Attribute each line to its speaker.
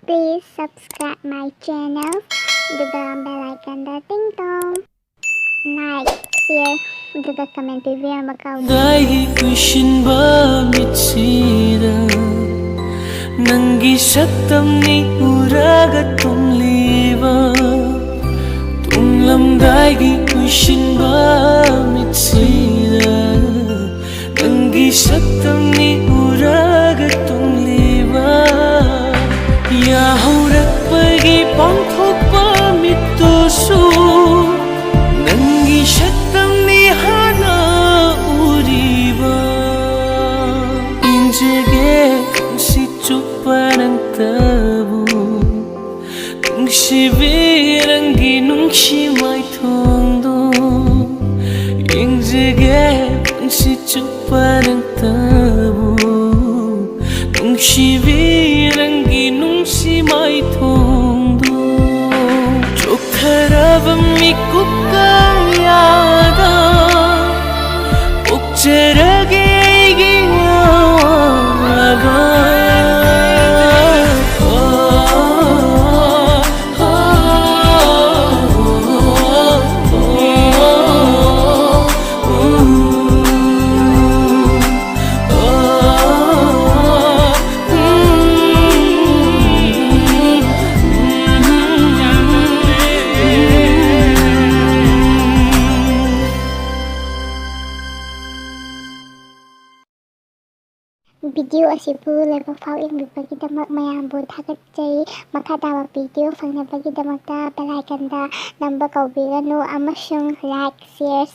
Speaker 1: Please subscribe my channel. Duga bell icon da ting tong. Like, share, duga comment review makau.
Speaker 2: Dai kushinba mitsida nangi shaktam ni uraga tumliva tumlam dai kushinba mitsida nangi shaktam ni uraga tumliva ya haurak pagi pangthokpa mitoshu nangi shaktam ni hana uriva injige si chuparang tabu nungshi virangi nungshi mai thongdo injige si chuparang tabu nungshi virangi nungshi mai thongdo chokharava mikukka yada ukcherage giwaga
Speaker 1: Video asipu level file yang bagi-damak mayambut hagatjay makadawa video fang bagi-damak da bell icon da number kau bilanu amasung like share